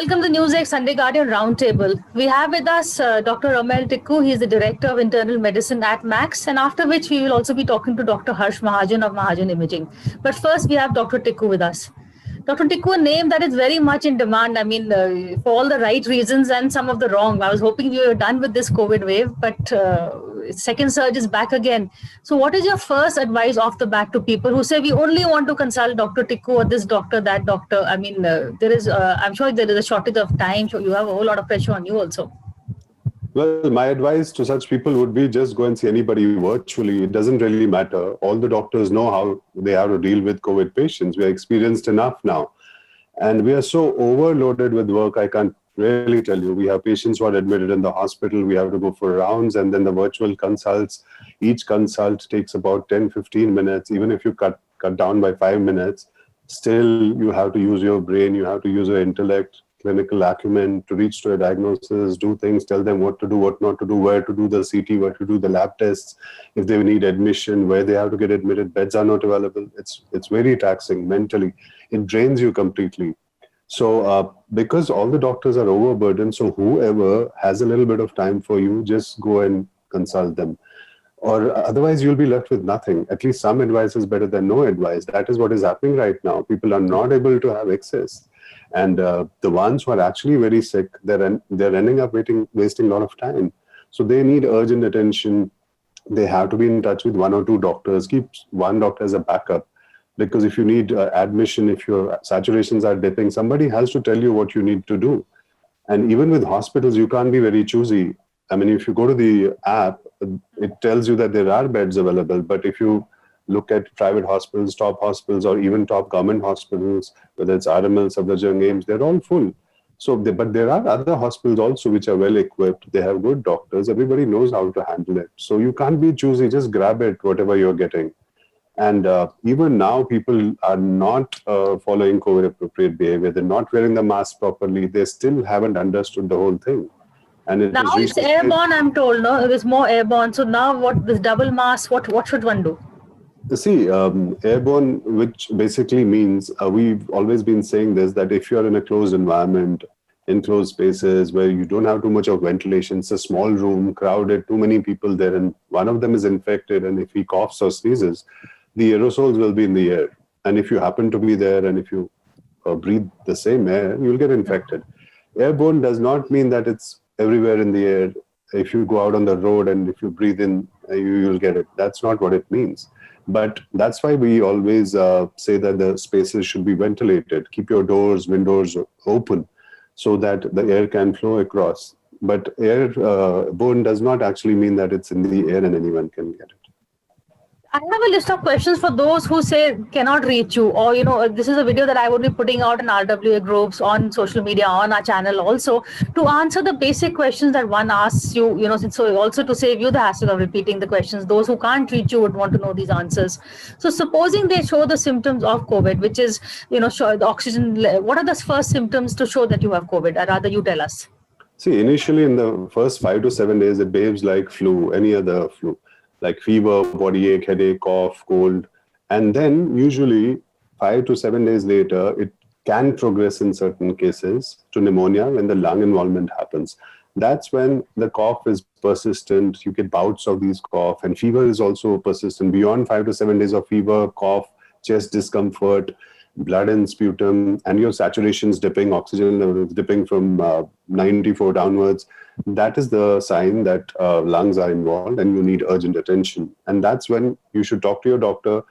welcome to the Newsek Sunday Guardian Roundtable. We have with us Dr. Ramel Tikku. He is the Director of Internal Medicine at Max, and after which we will also be talking to Dr. Harsh Mahajan of Mahajan Imaging. But first, we have Dr. Tikku with us. Dr. Tikku, a name that is very much in demand. I mean, for all the right reasons and some of the wrong. I was hoping we were done with this COVID wave, but second surge is back again. So, what is your first advice off the bat to people who say we only want to consult Dr. Tikku or this doctor, that doctor? I mean, I'm sure there is a shortage of time. So, you have a whole lot of pressure on you also. Well, my advice to such people would be just go and see anybody virtually. It doesn't really matter. All the doctors know how they have to deal with COVID patients. We are experienced enough now. And we are so overloaded with work, I can't really tell you. We have patients who are admitted in the hospital. We have to go for rounds, and then the virtual consults. Each consult takes about 10, 15 minutes. Even if you cut down by 5 minutes, still you have to use your brain, you have to use your intellect, clinical acumen to reach to a diagnosis, do things, tell them what to do, what not to do, where to do the CT, where to do the lab tests, if they need admission, where they have to get admitted, beds are not available. It's very taxing mentally. It drains you completely. So because all the doctors are overburdened, so whoever has a little bit of time for you, just go and consult them. Or otherwise you'll be left with nothing. At least some advice is better than no advice. That is what is happening right now. People are not able to have access. And the ones who are actually very sick, they're ending up wasting a lot of time. So they need urgent attention. They have to be in touch with one or two doctors. Keep one doctor as a backup. Because if you need admission, if your saturations are dipping, somebody has to tell you what you need to do. And even with hospitals, you can't be very choosy. I mean, if you go to the app, it tells you that there are beds available. But if you look at private hospitals, top hospitals, or even top government hospitals, whether it's RML, Safdarjung, AIIMS, they're all full. So, but there are other hospitals also which are well equipped. They have good doctors. Everybody knows how to handle it. So you can't be choosy. Just grab it, whatever you're getting. And even now, people are not following COVID-appropriate behavior. They're not wearing the mask properly. They still haven't understood the whole thing. And now it's airborne, I'm told. No, it is more airborne. So now, what this double mask? What should one do? See, airborne, which basically means we've always been saying this, that if you're in a closed environment, enclosed spaces where you don't have too much of ventilation, it's a small room, crowded, too many people there, and one of them is infected, and if he coughs or sneezes, the aerosols will be in the air. And if you happen to be there and if you breathe the same air, you'll get infected. Airborne does not mean that it's everywhere in the air. If you go out on the road and if you breathe in, you'll get it. That's not what it means. But that's why we always say that the spaces should be ventilated. Keep your doors, windows open so that the air can flow across. But airborne does not actually mean that it's in the air and anyone can get it. I have a list of questions for those who say cannot reach you, or this is a video that I would be putting out in RWA groups, on social media, on our channel also, to answer the basic questions that one asks you, so also to save you the hassle of repeating the questions. Those who can't reach you would want to know these answers. So supposing they show the symptoms of COVID, which is, show the oxygen, what are the first symptoms to show that you have COVID? I'd rather you tell us. See, initially in the first 5 to 7 days, it behaves like flu, any other flu. Like fever, body ache, headache, cough, cold. And then usually 5 to 7 days later, it can progress in certain cases to pneumonia when the lung involvement happens. That's when the cough is persistent. You get bouts of these cough, and fever is also persistent. Beyond 5 to 7 days of fever, cough, chest discomfort, blood and sputum, and your saturations dipping, oxygen levels dipping from 94 downwards. That is the sign that lungs are involved and you need urgent attention. And that's when you should talk to your doctor.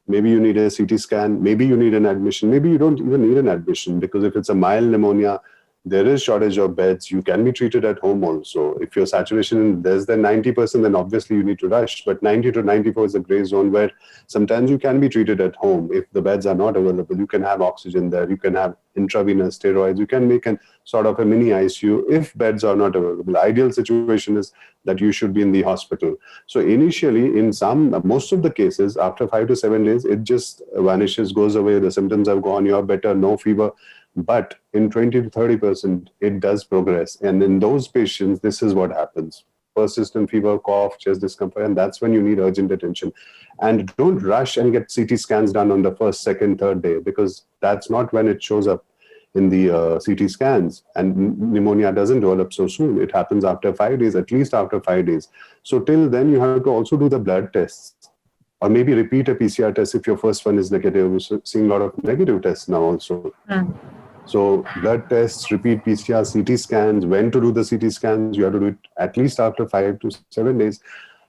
Maybe you need a CT scan. Maybe you need an admission. Maybe you don't even need an admission, because if it's a mild pneumonia, there is shortage of beds. You can be treated at home also. If your saturation is less than 90%, then obviously you need to rush. But 90 to 94 is a gray zone where sometimes you can be treated at home. If the beds are not available, you can have oxygen there. You can have intravenous steroids. You can make a sort of a mini ICU if beds are not available. Ideal situation is that you should be in the hospital. So initially, in most of the cases, after 5 to 7 days, it just vanishes, goes away. The symptoms have gone. You are better, no fever. But in 20 to 30%, it does progress. And in those patients, this is what happens. Persistent fever, cough, chest discomfort, and that's when you need urgent attention. And don't rush and get CT scans done on the first, second, third day, because that's not when it shows up. in the CT scans, and pneumonia doesn't develop so soon. It happens after 5 days, at least after 5 days. So till then, you have to also do the blood tests, or maybe repeat a PCR test if your first one is negative. We're seeing a lot of negative tests now also. So blood tests, repeat PCR, CT scans. When to do the CT scans? You have to do it at least after 5 to 7 days.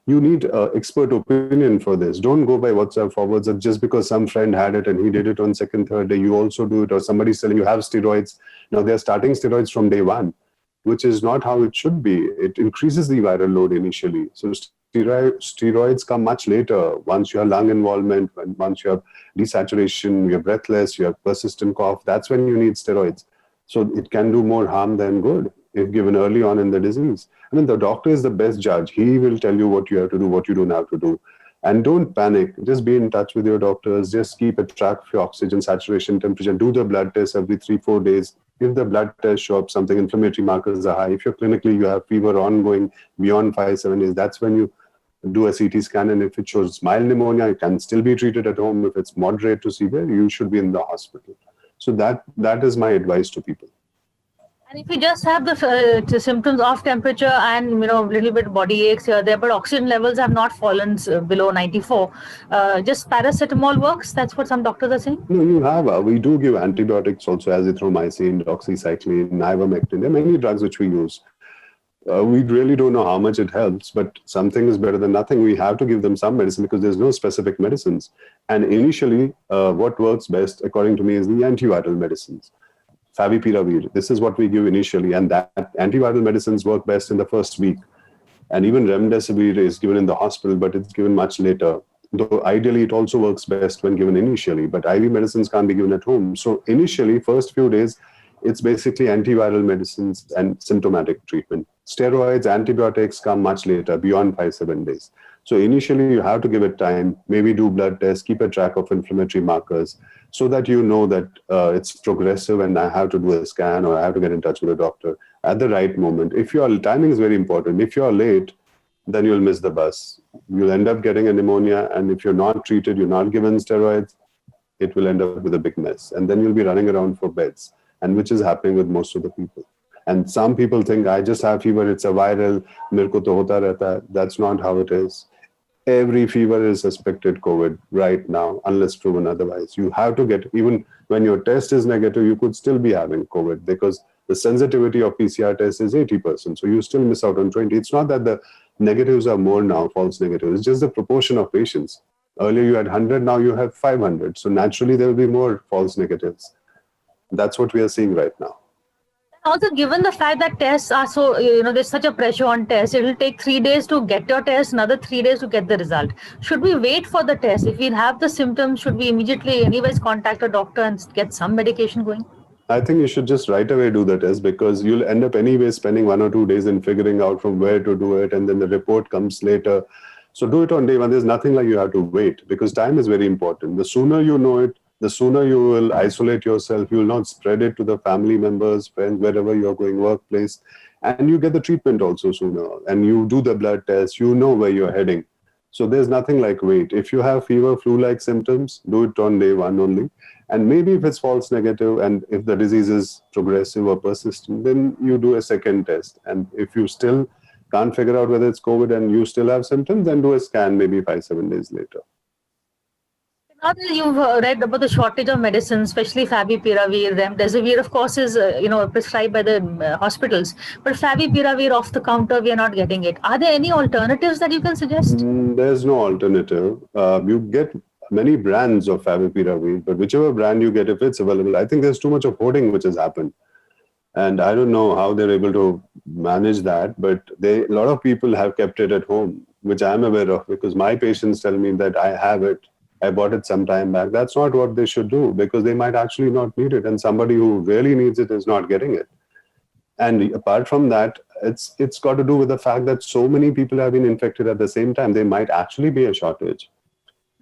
You need expert opinion for this. Don't go by WhatsApp forwards that just because some friend had it and he did it on second, third day, you also do it, or somebody's telling you have steroids. Now they're starting steroids from day one, which is not how it should be. It increases the viral load initially. So steroids come much later, once you have lung involvement, once you have desaturation, you're breathless, you have persistent cough. That's when you need steroids. So it can do more harm than good if given early on in the disease. I mean, the doctor is the best judge. He will tell you what you have to do, what you don't have to do. And don't panic. Just be in touch with your doctors. Just keep a track of your oxygen saturation, temperature. Do the blood test every 3-4 days. If the blood test show up something, inflammatory markers are high. If you're clinically, you have fever ongoing beyond 5-7 days, that's when you do a CT scan. And if it shows mild pneumonia, it can still be treated at home. If it's moderate to severe, you should be in the hospital. So that is my advice to people. And if you just have the symptoms of temperature and a little bit body aches here there, but oxygen levels have not fallen below 94, just paracetamol works. That's what some doctors are saying. No, you have. We do give antibiotics also, azithromycin, doxycycline, ivermectin. There are many drugs which we use. We really don't know how much it helps, but something is better than nothing. We have to give them some medicine because there's no specific medicines. And initially, what works best, according to me, is the antiviral medicines. Favipiravir, this is what we give initially, and that antiviral medicines work best in the first week. And even remdesivir is given in the hospital, but it's given much later. Though ideally, it also works best when given initially, but IV medicines can't be given at home. So initially, first few days, it's basically antiviral medicines and symptomatic treatment. Steroids, antibiotics come much later, beyond 5-7 days. So initially, you have to give it time, maybe do blood tests, keep a track of inflammatory markers, so that you know that it's progressive and I have to do a scan or I have to get in touch with a doctor at the right moment. If your timing is very important. If you're late, then you'll miss the bus. You'll end up getting a pneumonia, and if you're not treated, you're not given steroids, it will end up with a big mess. And then you'll be running around for beds, and which is happening with most of the people. And some people think, I just have fever, it's a viral, mere ko to hota rehta. That's not how it is. Every fever is suspected COVID right now, unless proven otherwise. You have to get, even when your test is negative, you could still be having COVID because the sensitivity of PCR test is 80%. So you still miss out on 20. It's not that the negatives are more now, false negatives. It's just the proportion of patients. Earlier you had 100, now you have 500. So naturally there will be more false negatives. That's what we are seeing right now. Also, given the fact that tests are so, there's such a pressure on tests, it will take 3 days to get your test, another 3 days to get the result. Should we wait for the test? If we have the symptoms, should we immediately anyways contact a doctor and get some medication going? I think you should just right away do the test, because you'll end up anyway spending 1 or 2 days in figuring out from where to do it, and then the report comes later. So do it on day one. There's nothing like you have to wait, because time is very important. The sooner you know it, the sooner you will isolate yourself. You will not spread it to the family members, friends, wherever you're going, workplace. And you get the treatment also sooner. And you do the blood test. You know where you're heading. So there's nothing like wait. If you have fever, flu-like symptoms, do it on day one only. And maybe if it's false negative and if the disease is progressive or persistent, then you do a second test. And if you still can't figure out whether it's COVID and you still have symptoms, then do a scan maybe 5-7 days later. Now that you've read about the shortage of medicine, especially favipiravir, remdesivir, of course, is prescribed by the hospitals. But favipiravir off the counter, we are not getting it. Are there any alternatives that you can suggest? There's no alternative. You get many brands of favipiravir, but whichever brand you get, if it's available, I think there's too much of hoarding which has happened. And I don't know how they're able to manage that, but a lot of people have kept it at home, which I'm aware of, because my patients tell me that I have it. I bought it some time back. That's not what they should do, because they might actually not need it. And somebody who really needs it is not getting it. And apart from that, it's got to do with the fact that so many people have been infected at the same time. There might actually be a shortage.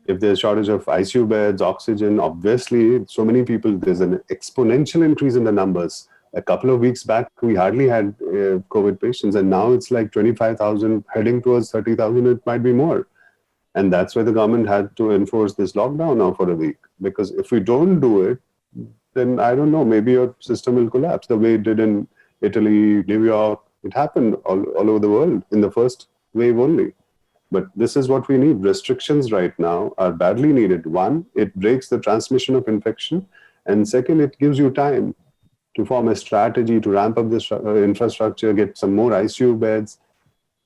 If there's a shortage of ICU beds, oxygen, obviously, so many people, there's an exponential increase in the numbers. A couple of weeks back, we hardly had COVID patients. And now it's like 25,000, heading towards 30,000. It might be more. And that's why the government had to enforce this lockdown now for a week. Because if we don't do it, then I don't know, maybe your system will collapse the way it did in Italy, New York. It happened all over the world in the first wave only. But this is what we need. Restrictions right now are badly needed. One, it breaks the transmission of infection. And second, it gives you time to form a strategy to ramp up this infrastructure, get some more ICU beds.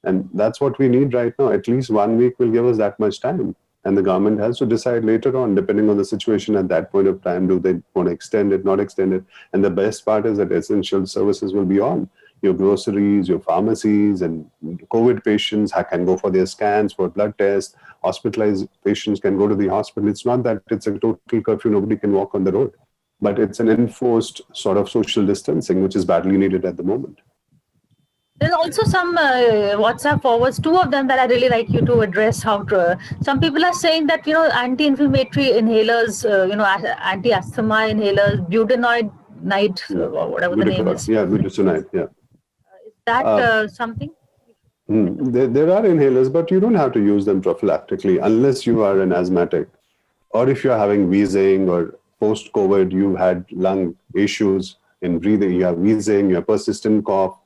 And that's what we need right now. At least 1 week will give us that much time. And the government has to decide later on, depending on the situation at that point of time, do they want to extend it, not extend it. And the best part is that essential services will be on. Your groceries, your pharmacies, and COVID patients can go for their scans, for blood tests. Hospitalized patients can go to the hospital. It's not that it's a total curfew, nobody can walk on the road. But it's an enforced sort of social distancing, which is badly needed at the moment. There's also some WhatsApp forwards, two of them that I really like you to address. Some people are saying that, anti-inflammatory inhalers, anti-asthma inhalers, budesonide, or whatever the name is. Yeah, budesonide, yeah. Is that something? There are inhalers, but you don't have to use them prophylactically unless you are an asthmatic, or if you're having wheezing, or post-COVID, you've had lung issues in breathing, you have wheezing, you have persistent cough,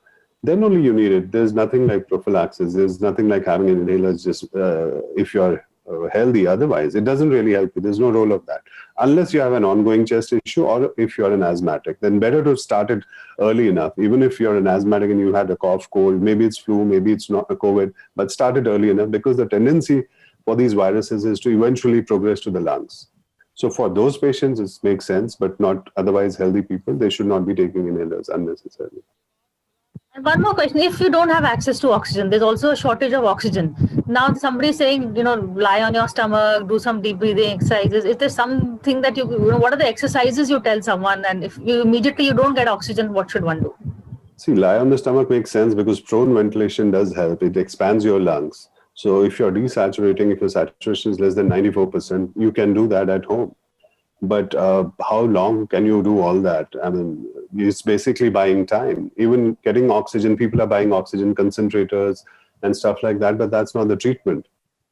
then only you need it. There's nothing like prophylaxis. There's nothing like having an inhaler just if you're healthy. Otherwise, it doesn't really help you. There's no role of that. Unless you have an ongoing chest issue, or if you're an asthmatic, then better to start it early enough. Even if you're an asthmatic and you had a cough, cold, maybe it's flu, maybe it's not a COVID, but start it early enough, because the tendency for these viruses is to eventually progress to the lungs. So for those patients, it makes sense, but not otherwise healthy people. They should not be taking inhalers unnecessarily. And one more question. If you don't have access to oxygen, there's also a shortage of oxygen. Now somebody's saying, lie on your stomach, do some deep breathing exercises. Is there something that what are the exercises you tell someone? And if you immediately don't get oxygen, what should one do? See, lie on the stomach makes sense because prone ventilation does help. It expands your lungs. So if you're desaturating, if your saturation is less than 94%, you can do that at home. But how long can you do all that? I mean, it's basically buying time. Even getting oxygen, people are buying oxygen concentrators and stuff like that, but that's not the treatment.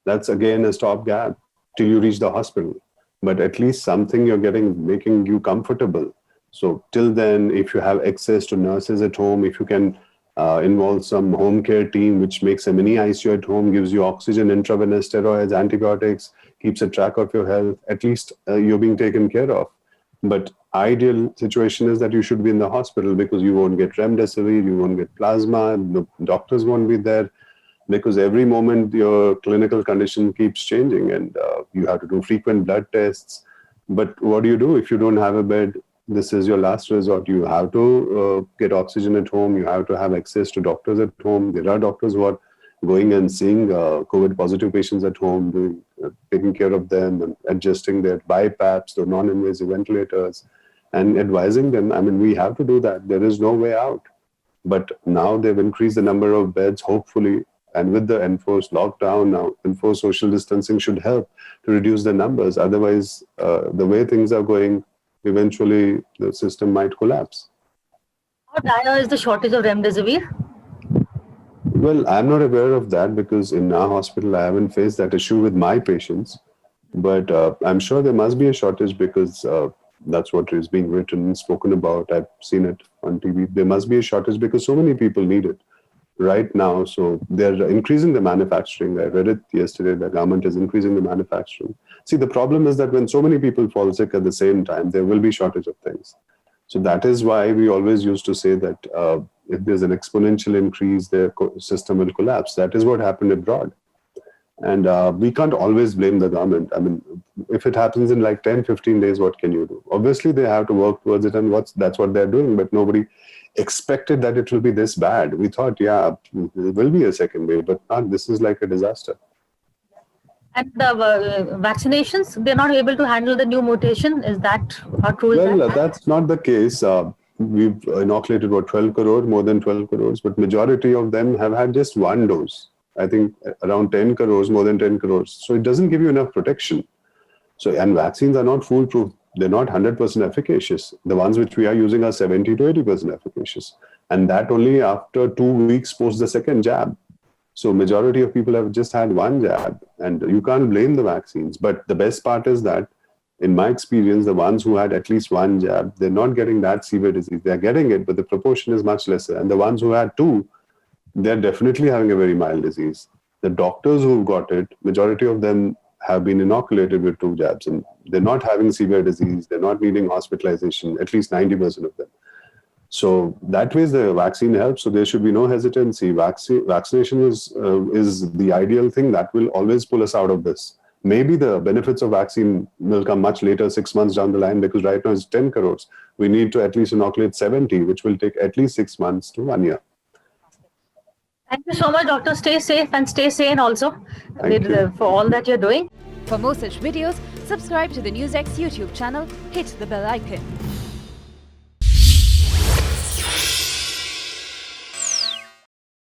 That's again a stopgap till you reach the hospital. But at least something you're getting, making you comfortable. So till then, if you have access to nurses at home, if you can involve some home care team, which makes a mini ICU at home, gives you oxygen, intravenous steroids, antibiotics, keeps a track of your health, at least you're being taken care of. But ideal situation is that you should be in the hospital, because you won't get remdesivir, you won't get plasma, the doctors won't be there, because every moment your clinical condition keeps changing, and you have to do frequent blood tests. But what do you do if you don't have a bed? This is your last resort. You have to get oxygen at home. You have to have access to doctors at home. There are doctors who are going and seeing COVID positive patients at home, taking care of them and adjusting their BiPAPs, the non-invasive ventilators, and advising them. I mean, we have to do that. There is no way out. But now they've increased the number of beds, hopefully, and with the enforced lockdown, now enforced social distancing should help to reduce the numbers. Otherwise, the way things are going, eventually the system might collapse. How dire is the shortage of remdesivir? Well, I'm not aware of that, because in our hospital, I haven't faced that issue with my patients. But I'm sure there must be a shortage, because that's what is being written and spoken about. I've seen it on TV. There must be a shortage because so many people need it right now. So they're increasing the manufacturing. I read it yesterday. The government is increasing the manufacturing. See, the problem is that when so many people fall sick at the same time, there will be shortage of things. So that is why we always used to say that if there's an exponential increase, the system will collapse. That is what happened abroad. And we can't always blame the government. I mean, if it happens in like 10, 15 days, what can you do? Obviously, they have to work towards it, and that's what they're doing. But nobody expected that it will be this bad. We thought, yeah, there will be a second wave, but not. This is like a disaster. And the vaccinations, they're not able to handle the new mutation. Is that how true is that? Well, that's not the case. We've inoculated, 12 crore, more than 12 crores, but majority of them have had just one dose. I think around 10 crores, more than 10 crores. So it doesn't give you enough protection. So, and vaccines are not foolproof. They're not 100% efficacious. The ones which we are using are 70 to 80% efficacious. And that only after 2 weeks post the second jab. So majority of people have just had one jab, and you can't blame the vaccines. But the best part is that in my experience, the ones who had at least one jab, they're not getting that severe disease. They're getting it, but the proportion is much lesser. And the ones who had two, they're definitely having a very mild disease. The doctors who've got it, majority of them have been inoculated with two jabs, and they're not having severe disease. They're not needing hospitalization, at least 90% of them. So that way the vaccine helps. So there should be no hesitancy. Vaccination is the ideal thing that will always pull us out of this. Maybe the benefits of vaccine will come much later, 6 months down the line, because right now it's 10 crores. We need to at least inoculate 70, which will take at least 6 months to 1 year. Thank you so much, doctor. Stay safe and stay sane also for all that you're doing. For more such videos, subscribe to the NewsX YouTube channel, hit the bell icon.